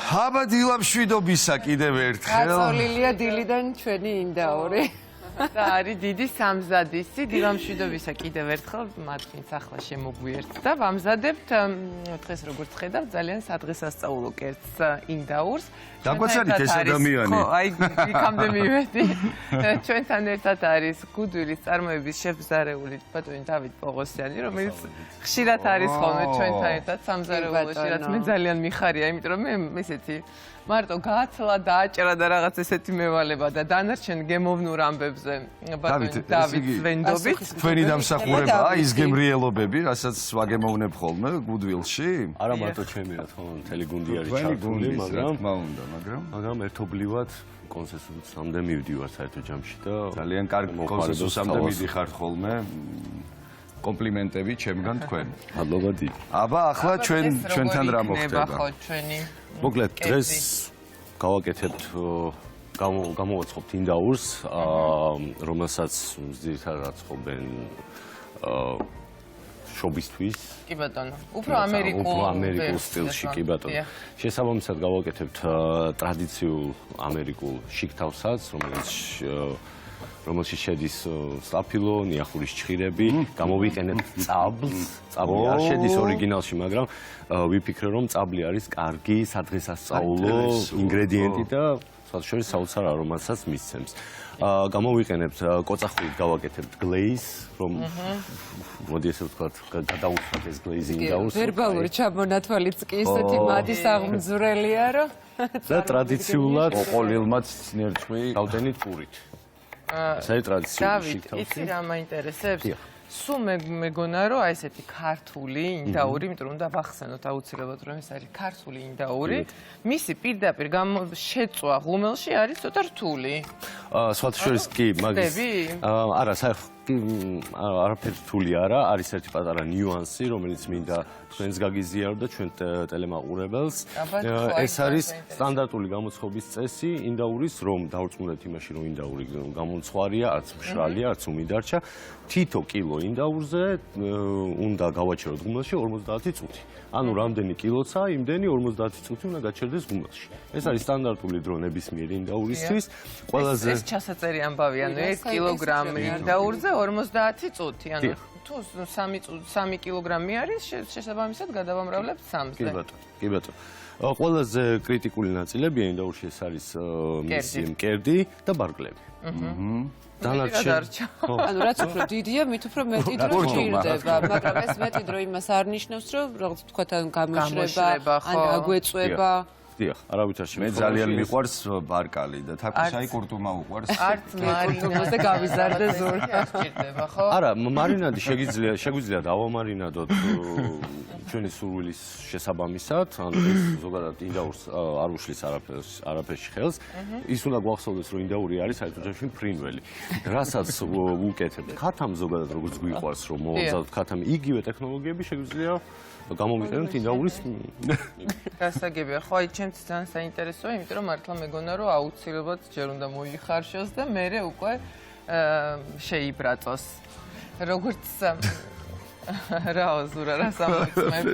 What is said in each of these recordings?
აბა დილამშვიდობისა კიდევ ერთხელ. გაწოლილია დილიდან ჩვენი ინდაური. და არის დიდი სამზადისი დილამშვიდობისა კიდევ ერთხელ მათგანს ახლა შემოგვიერთთ და ვამზადებთ დღეს როგორც ხედავთ ძალიან სადღესასწაულო კერძს ინდაურს. დაგვაცალით ეს ადამიანი. ხო, აი იქამდე მივედი. ჩვენთან ერთად არის გუდვილის წარმოების შეფზარეული ბატონი დავით პოღოსიანი, რომელიც ხშირად არის ხოლმე ჩვენთან ერთად სამზარეულოში, რაც მე ძალიან მიხარია, იმიტომ რომ მე ესეთი მარტო გაცლა დააჭრა და რაღაც ესეთი მევალება და დანარჩენ გემოვნურ ამბებზე ბატონი დავით ვენდობით. თქვენი დამსახურებაა ის გემრიელობები, რასაც ვაგემოვნებ ხოლმე გუდვილში? არა მარტო ჩემი რა თქმა უნდა, მთელი გუნდი არის თქვენი ჩართული, გუნდის რა მაგრამ თქმა უნდა, მაგრამ ერთობლივად კონსენსუსამდე მივდივართ საერთო ჯამში და ძალიან კარგი კონსენსუსამდე მიდიხართ ხოლმე. კომპლიმენტები ჩემგან თქვენ. მადლობა დიდი. აბა ახლა ჩვენთან რა მოხდება? ხო ჩვენი მოკლედ დღეს გავაკეთებთ გამოვაცხობთ ინდაურს, რომელსაც ძირითადად აცხობენ შობისთვის. კი ბატონო, უფრო ამერიკულ სტილში, კი ბატონო. შესაბამისად გავაკეთებთ ტრადიციულ ამერიკულ შიგთავსაც, რომელშიც შედის საფილო, ნიახურის ჩხირები, გამოვიყენებთ წაბლს. წაბლი არ შედის ორიგინალში, მაგრამ ვიფიქრე რომ წაბლი არის კარგი სადღესასწაულო ინგრედიენტი და სხვა შორის საოცარ არომატსაც მისცემს. გამოვიყენებთ კოწახურით გავაკეთებთ გლეიზს, რომ მოდი ესე ვთქვათ, გადაუხსნათ ეს გლეიზი ინდაურს. ვერბალური ჩამონათვალიც კი ისეთი მადის აღმძვრელია, რომ და ტრადიციულად ყოყოლილმაც ნერწყვი გავდენით პურით. ეს არის ტრადიციული დავით, შიგთავსი. იცი რა მაინტერესებს? სულ მეგონა რომ აი ესეთი ქართული ინდაური, იმიტომ რომ უნდა ვახსენოთ აუცილებლად რომ ეს არის ქართული ინდაური, მისი პირდაპირ შეწვა ღუმელში არის ცოტა რთული. სხვათა შორის კი, მაგის არა, არაფერი რთული არა, არის ერთი პატარა ნიუანსი, რომელიც მინდა თქვენს გაგიზიარო და ჩვენ ტელემაყურებელს. ეს არის სტანდარტული გამოცხობის წესი ინდაურის, რომ დავრწმუნდეთ იმაში, რომ ინდაური გამომცხვარია, არც მშრალია, არც უმიდარჩა. თითო კილო ინდაურზე უნდა გავაჩეროთ ღუმელში 50 წუთი. ანუ რამდენი კილოცა, იმდენი 50 წუთი უნდა გაჩერდეს ღუმელში. ეს არის სტანდარტული დრო ნებისმიერი ინდაურისთვის. ყველაზე ეს ჩასაწერი ამბავი, ანუ 1 კილოგრამი ინდაურზე 50 წუთი, ანუ თუ 3 კილოგრამი არის, შესაბამისად გადავამრავლებთ 3-ზე. კი ბატონო. ყველაზე კრიტიკული ნაწილებია ინდაურში ეს არის მისი მკერდი და ბარგლები. ანუ რაც უფრო დიდია, მით უფრო მეტი დრო ჭირდება, მაგრამ ეს მეტი დრო იმას არ ნიშნავს, რომ რაღაც თქვათ ან გამოშრება, ან აგვეწვება. დიახ, არავითარ მე ძალიან მიყვარს ბარკალი და თაკუსაი კურტუმა უყვარს. არც მარინადზე გავიზარდე ზურგი არ ჭირდება, ხო? არა, მარინადი შეგვიძლია დავამარინადოთ ჩვენი სურვილის შესაბამისად, ანუ ეს ზოგადად ინდაურს არ უშლის არაფერში ხელს. ის უნდა გვახსოვდეს, რომ ინდაური არის საერთო ჯამში ფრინველი. რასაც ვუკეთებთ ქათამ ზოგადად როგორც გვიყვარს, რომ მოვაგზავნოთ ქათამ იგივე ტექნოლოგიები შეგვიძლია გამოვიყენოთ ინდაურის. გასაგებია, ხო, აი ჩემთვის ძალიან საინტერესოა, იმიტომ რომ მართლა მეგონა რომ აუცილებლად ჯერ უნდა მოიხარშოს და მერე უკვე შეიბრაწოს. როგორც რაო ზურა რა სამწმებ.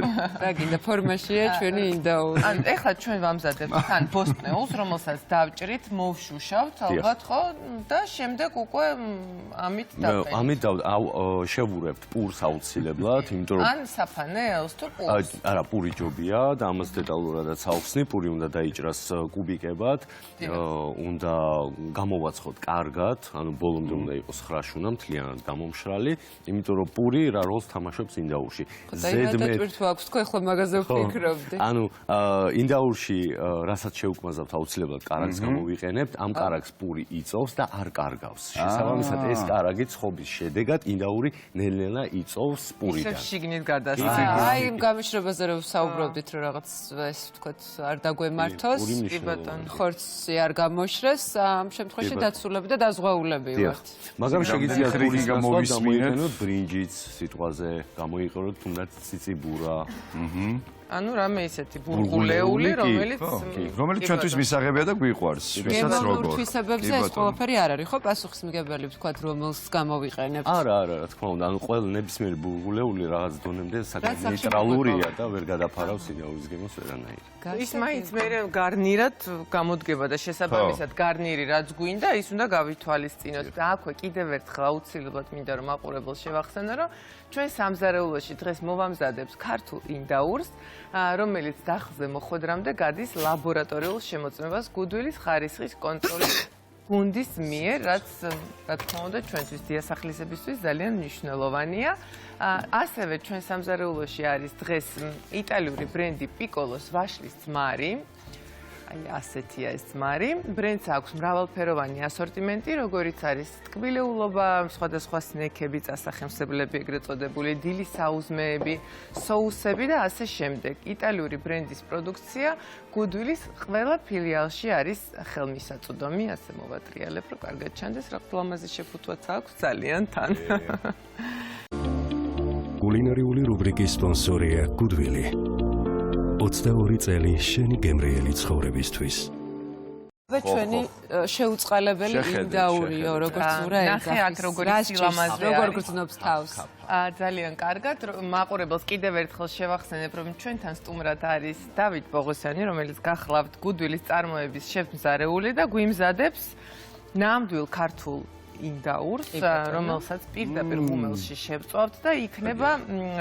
რა გინდა ფორმაშია ჩვენი ინდაური. ან ეხლა ჩვენ ვამზადებთ თან ბოსტნეულს, რომელსაც დავჭრით, მოვშუშავთ ალბათ, ხო? და შემდეგ უკვე ამით დავყენებთ. ამით შევურევთ პურს აუცილებლად, იმიტომ რომ ან საფანელს თუ პურს. არა, პური ჯობია და ამას დეტალურადაც ავხსნი, პური უნდა დაიჭრას კუბიკებად, უნდა გამოვაცხოთ კარგად, ანუ ბოლომდე უნდა იყოს ხრაშუნა, მთლიანად გამომშრალი, იმიტომ რომ პური რა როლს თამაშობს ინდაურში. ზედმეტ თუ აქვს თქვენ ხო მაგაზე ვფიქრობდი. ანუ ინდაურში რასაც შევკმაზავთ აუცილებლად კარაგს გამოვიყენებთ, ამ კარაგს პური იწოვს და არ კარგავს. შესაბამისად ეს კარაგი ცხობის შედეგად ინდაური ნელ-ნელა იწოვს პურიდან. ისევ შიგნით გადასცემს. აი იმ გამიშრებაზე რომ საუბრობდით, რომ რაღაც ეს თქვათ არ დაგვემართოს, ხორცი არ გამოშრეს, ამ შემთხვევაში დაცულები და დაზღვეულები ვართ. მაგრამ შეგიძლიათ პურის გამოვისმინოთ ბრინჯიც სიტყვაზე გამოიყუროთ, თუნდაც ციციბურა. ანუ რამე ისეთი ბურღულეული, რომელიც ჩვენთვის მისაღებია და გვიყვარს, ვისაც როგორ. თვისებებზე ეს ყველაფერი არ არის, ხო, პასუხისმგებელი ვთქვათ, რომელს გამოვიყენებთ. არა, რა თქმა უნდა, ანუ ყველა ნებისმიერი ბურღულეული რაღაც დონემდე საკმაოდ ნეიტრალურია და ვერ გადაფარავს ინდაურის გემოს ვერანაირ. ის მაინც მე გარნირად გამოდგება და შესაბამისად გარნირი რაც გვინდა, ის უნდა გავითვალისწინოთ. და აქვე კიდევ ერთხელ აუცილებლად მინდა რომ მაყურებელს შევახსენო, რომ ჩვენ სამზარეულოში დღეს მოვამზადებს ქართულ ინდაურს, რომელიც დახზე მოხვედრამდე გადის ლაბორატორიულ შემოწმებას გუდვილის ხარისხის კონტროლის გუნდის მიერ, რაც რა თქმა უნდა ჩვენთვის დიასახლისებისთვის ძალიან მნიშვნელოვანია. ასევე ჩვენ სამზარეულოში არის დღეს იტალიური ბრენდი პიკოლოს ვაშლის ძმარი. აი ასეთია ეს ძმარი. ბრენდს აქვს მრავალფეროვანი ასორტიმენტი, როგორიც არის ტკბილეულობა, სხვადასხვა სნექები, წასახემსებლები, ეგრეთ წოდებული დილის საუზმეები, соуსები და ასე შემდეგ. იტალიური ბრენდის პროდუქცია გუდვილის ყველა ფილიალში არის ხელმისაწვდომი, ასე მოვატრიალებ, რომ კარგად ჩანდეს, რა ლამაზი შეფუთვაც აქვს ძალიან თან. კულინარიული რუბრიკის სპონსორია გუდვილი. 22 წელი შენი გემრიელი ცხოვრებისთვის. ჩვენი შეუწყალებელი ინდაურიო, როგორც ურა ნახე აქ როგორი სილამაზე როგორ გრძნობს თავს. ძალიან კარგად, მაყურებელს კიდევ ერთხელ შევახსენებ, რომ ჩვენთან სტუმრად არის დავით ბოღოსიანი, რომელიც გახლავთ გუდვილის წარმოების შეფმზარეული და გვიმზადებს ნამდვილ ქართულ ინდაურს, რომელსაც პირდაპირ ღუმელში შევწვავთ და იქნება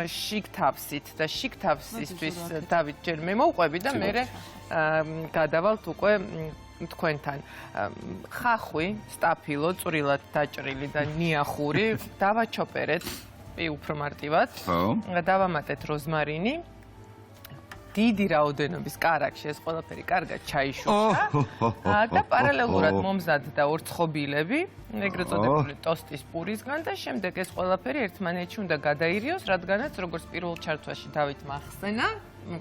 შიგთავსით და შიგთავსისთვის დავით ჯერ მე მოვყვები და მე გადავალთ უკვე თქვენთან. ხახვი, სტაფილო, წვრილად დაჭრილი და ნიახური დავაჩოპერეთ უფრო მარტივად. დავამატეთ როზმარინი. დიდი რაოდენობის კარაქში ეს ყველაფერი კარგად ჩაიშუქა და პარალელურად მომზადდა ორცხობილები, ეგრეთ წოდებული ტოსტის პურისგან და შემდეგ ეს ყველაფერი ერთმანეთში უნდა გადაირიოს, რადგანაც როგორც პირველ ჩართვაში დავით ახსენა,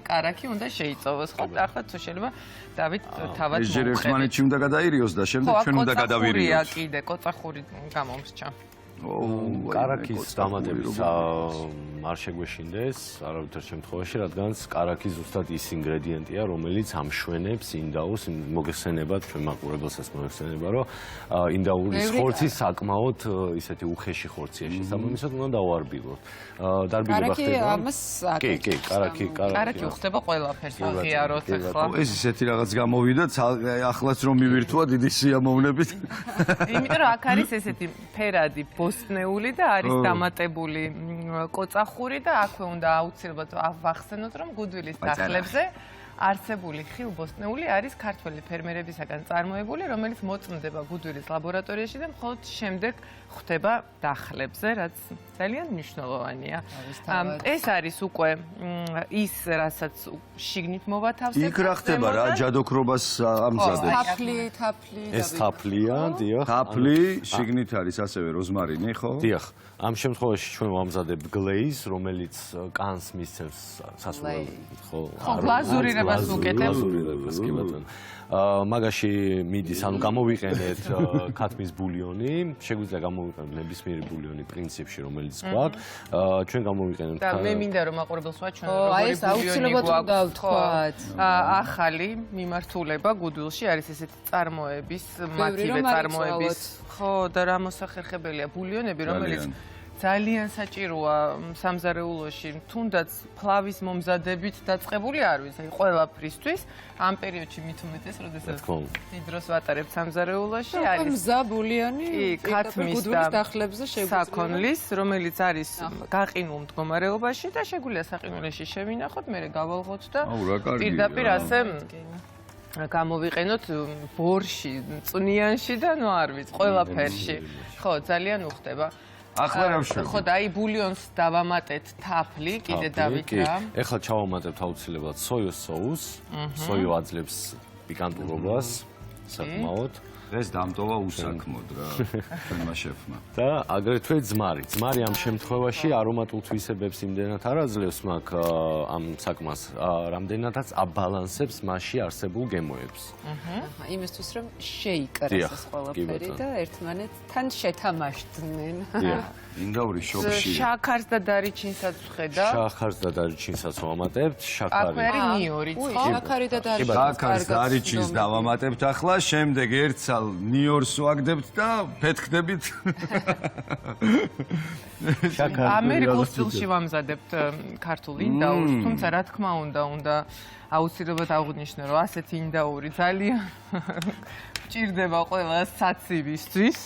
კარაქი უნდა შეიწოვოს, ხო? ახლა თუ შეიძლება დავით თავად ეს ჯერ ერთმანეთში უნდა გადაირიოს და შემდეგ ჩვენ უნდა გადავირიოთ. ხო, კიდე კოწახური გამომსჭა. კარაქის დამატების არ შეგვეშინდეს არავითარ შემთხვევაში, რადგან კარაქი ზუსტად ის ინგრედიენტია, რომელიც ამშვენებს ინდაურს, მოგეხსენებათ, ჩვენ მაყურებელსაც მოგეხსენება, რომ ინდაურის ხორცი საკმაოდ ისეთი უხეში ხორცია, შესაბამისად უნდა დავარბილოთ. დარბილება ხდება. კარაქი ამას კი, კარაქი უხდება ყველაფერს, აღიაროთ ახლა. ეს ისეთი რაღაც გამოვიდა, ახლაც რომ მივირთვა დიდი სიამოვნებით. იმიტომ რომ აქ არის ესეთი ფერადი ბოსტნეული და არის დამატებული კოწახური და აქვე უნდა აუცილებლად ვახსენოთ, რომ გუდვილის დახლებზე არსებული ხილბოსტნეული არის ქართველი ფერმერებისაგან წარმოებული, რომელიც მოწმდება გუდვილის ლაბორატორიაში და მხოლოდ შემდეგ ხვდება დახლებზე, რაც ძალიან მნიშვნელოვანია. ეს არის უკვე ის, რასაც შიგნით მოვათავსებთ. იქ რა ხდება რა, ჯადოქრობას ამზადებს. თაფლი. ეს თაფლია, დიახ. თაფლი, შიგნით არის ასევე როზმარინი, ხო? დიახ. ამ შემთხვევაში ჩვენ ვამზადებთ გლეიზ, რომელიც კანს მისცემს სასურველ, ხო? გლაზურირებას უკეთებს. გლაზურირებას, კი ბატონო. მაგაში მიდის, ანუ გამოვიყენეთ ქათმის ბულიონი, შეგვიძლია გამოვიყენოთ ნებისმიერი ბულიონი პრინციპში, რომელიც გვაქვს. ჩვენ გამოვიყენებთ და მე მინდა რომ აყურებელს ვაჩვენო, აი ეს აუცილებლად უნდა ვთქვათ. ახალი მიმართულება გუდვილში არის ესეთი წარმოების, მათივე წარმოების, ხო, და რა მოსახერხებელია ბულიონები, რომელიც ძალიან საჭიროა სამზარეულოში, თუნდაც ფლავის მომზადებით დაწყებული არ ვიცი, აი ყველაფრისთვის ამ პერიოდში მით უმეტეს, როდესაც დიდ დროს ვატარებ სამზარეულოში, არის მზა ბულიონი ქათმის გუდვილის დახლებზე შეგვიძლია საქონლის, რომელიც არის გაყინულ მდგომარეობაში და შეგვიძლია საყინულში შევინახოთ, მე გავალღოთ და პირდაპირ ასე გამოვიყენოთ ბორში, წვნიანში და ნუ არ ვიცი, ყველაფერში. ხო, ძალიან უხდება. ახლა რა ვშევი? ხო, და აი ბულიონს დავამატეთ თაფლი, კიდე დავით რა. ეხლა ჩავამატებთ აუცილებლად სოიოს соуს. სოიო აძლევს პიკანტურობას საკმაოდ. დღეს დამტოვა უსაქმოდ რა ჩვენმა შეფმა. და აგრეთვე ძმარი. ძმარი ამ შემთხვევაში არომატულ თვისებებს იმდენად არ აძლევს მაგ ამ საკმას, რამდენადაც აბალანსებს მასში არსებულ გემოებს. იმისთვის რომ შეიკრეს ეს ყველაფერი და ერთმანეთთან შეთამაშდნენ. ინდაური შოქში. შაქარს და დარიჩინსაც ვხედავ. შაქარს და დარიჩინსაც ვამატებთ, შაქარი. აქვე არის ნიორი, ხო? შაქარი და დარიჩინს. შაქარს დარიჩინს დავამატებთ ახლა, შემდეგ ერთსალ ნიორს ვაგდებთ და ფეთქდებით. ამერიკულ სტილში ვამზადებთ ქართულ ინდაურს, თუმცა რა თქმა უნდა აუცილებლად აღვნიშნო, რომ ასეთი ინდაური ძალიან ჭირდება ყველა საცივისთვის.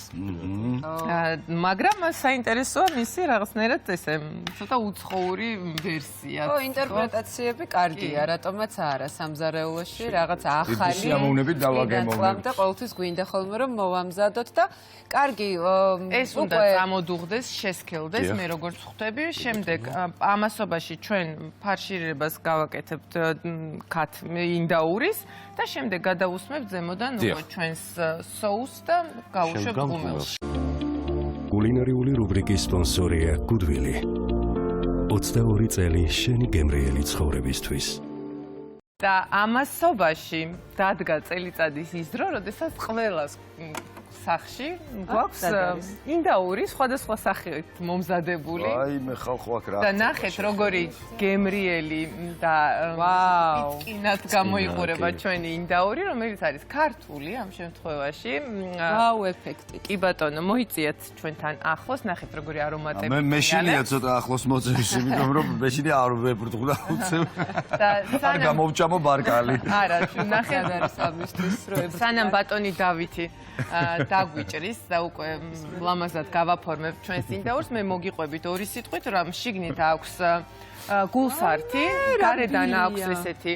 მაგრამ საინტერესოა მისი რაღაცნაირად ესე ცოტა უცხოური ვერსია. ო, ინტერპრეტაციები კარგია, რატომაც არა სამზარეულოში რაღაც ახალი. სიამოვნებით დავაგემოვნებთ. და ყოველთვის გვინდა ხოლმე რომ მოვამზადოთ და კარგი ეს უნდა წამოდუღდეს, შესქელდეს, მე როგორც ხვდები, შემდეგ ამასობაში ჩვენ ფარშირებას გავაკეთებთ ქათ ინდაურის და შემდეგ გადავუსმევთ ზემოდან ჩვენს соус და გავუშვებთ ღუმელში. კულინარიული რუბრიკის სპონსორია Goodwill. 22 წელი შენი გემრიელი ცხოვრებისთვის. და ამასობაში დადგა წელიწადის ის დრო, როდესაც ყველას სახში გვაქვს ინდაური სხვადასხვა სახით momzadebuli. აი მე ხალხო აქ რა. და ნახეთ როგორი გემრიელი და მიტკინად გამოიყურება ჩვენი ინდაური, რომელიც არის ქართული ამ შემთხვევაში. ვაუ, ეფექტი. კი ბატონო, მოიწიეთ ჩვენთან ახლოს, ნახეთ როგორი არომატები. მე მეშინია ცოტა ახლოს მოწევს, იმიტომ რომ მეშინია არ ვებრუნდა უცებ. და არ გამოვჭამო ბარკალი. არა, ნახეთ არის ამისთვის რო ებრუნდა. სანამ ბატონი დავითი დაგვიჭრის და უკვე ლამაზად გავაფორმებთ ჩვენს ინდაურს, მე მოგიყვებით ორი სიტყვით, რომ შიგნით აქვს გულსართი, გარედან აქვს ესეთი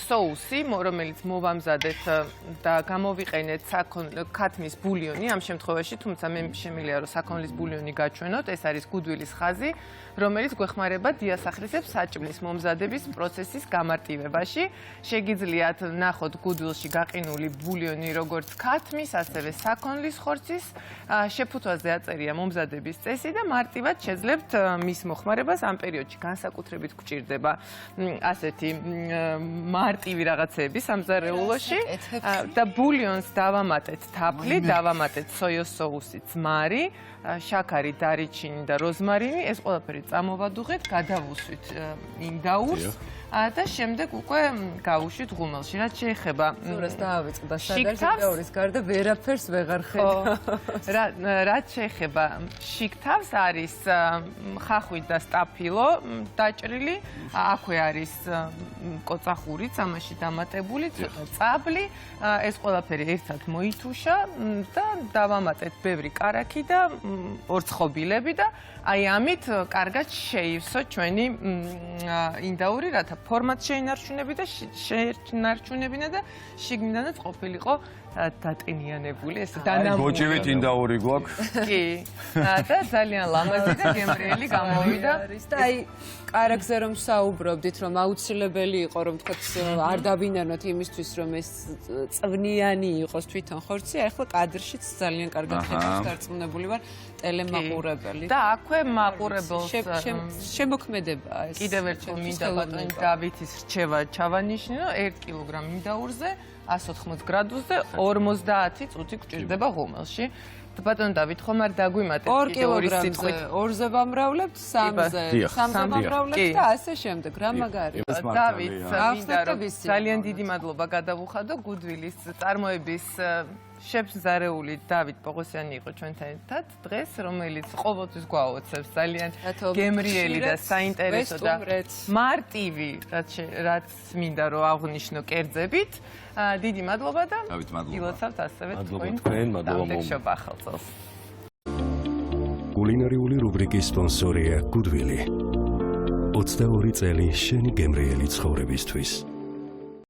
соуси, რომელიც მოვამზადეთ და გამოვიყენეთ ქათმის ბულიონი ამ შემთხვევაში, თუმცა მე შემიძლია რომ საქონლის ბულიონი გაჩვენოთ, ეს არის Goodwill-ის ხაზი, რომელიც გვეხმარება დიასახლისებს საჭმლის მომზადების პროცესის გამარტივებაში. შეგიძლიათ ნახოთ Goodwill-ში გაყინული ბულიონი როგორც ქათმის, ასევე საქონლის ხორცის, შეფუთვაზე აწერია მომზადების წესი და მარტივად შეძლებთ მის მოხმარებას. ამ პერიოდში განსაკუთრებით გვჭირდება ასეთი მარტივი რაღაცეები სამზარეულოში და ბულიონს დავამატეთ თაფლი, დავამატეთ სოიოს соуси, ძმარი, შაქარი, დარიჩინი და როზმარინი, ეს ყველაფერი წამოვადუღეთ, გადავუსვით ინდაურს და შემდეგ უკვე გავუშვით ღუმელში. რაც შეეხება სურას დაავიწყდა სადაც ინდაურის გარდა ვერაფერს ვეღარ ხედავ. რაც შეეხება შიგ-თავს არის ხახვი და სტაფილო დაჭრილი, აქვე არის კოწახურიც, ამაში დამატებული, წაბლი, ეს ყველაფერი ერთად მოითუშა და დავამატეთ ბევრი კარაქი და ორცხობილები და აი ამით კარგად შეივსო ჩვენი ინდაური, რათა ფორმაც შეინარჩუნებინა და შიგნიდანაც ყოფილიყო დატენიანებული, ეს დანამული. გოჭივით ინდაური გვაქვს. კი. და ძალიან ლამაზი და გემრიელი გამოვიდა. და აი კარაქზე რომ საუბრობდით, რომ აუცილებელი იყო, რომ თქვათ არ დავინანოთ იმისთვის, რომ ეს წვნიანი იყოს თვითონ ხორცი, ახლა კადრშიც ძალიან კარგად ხედავს, დარწმუნებული ვარ, ტელემაყურებელი. და აქვე მაყურებელს შემოქმედებაა ეს. კიდევ ერთხელ მინდა ბატონი დავითის რჩევა ჩავანიშნო 1 კილოგრამ ინდაურზე 180 გრადუსზე 50 წუთი გვჭირდება ღუმელში. ბატონ დავით, ხომ არ დაგვიმატეთ 2 კილოგრამზე 2-ზე ვამრავლებთ, 3-ზე 3-ზე ვამრავლებთ და ასე შემდეგ. რა მაგარი. დავით, მინდა რომ ძალიან დიდი მადლობა გადავუხადო Goodwill-ის წარმოების შეფზარეული დავით პოღოსიანი იყო ჩვენთან ერთად დღეს, რომელიც ყოველთვის გვაოცებს ძალიან გემრიელი და საინტერესო და მარტივი, რაც მინდა რომ აღვნიშნო კერძებით. დიდი მადლობა და ილოცავთ ასევე თქვენ დამდეგშობა ახალ წელს. კულინარიული რუბრიკის სპონსორია Goodwill. 22 წელი შენი გემრიელი ცხოვრებისთვის.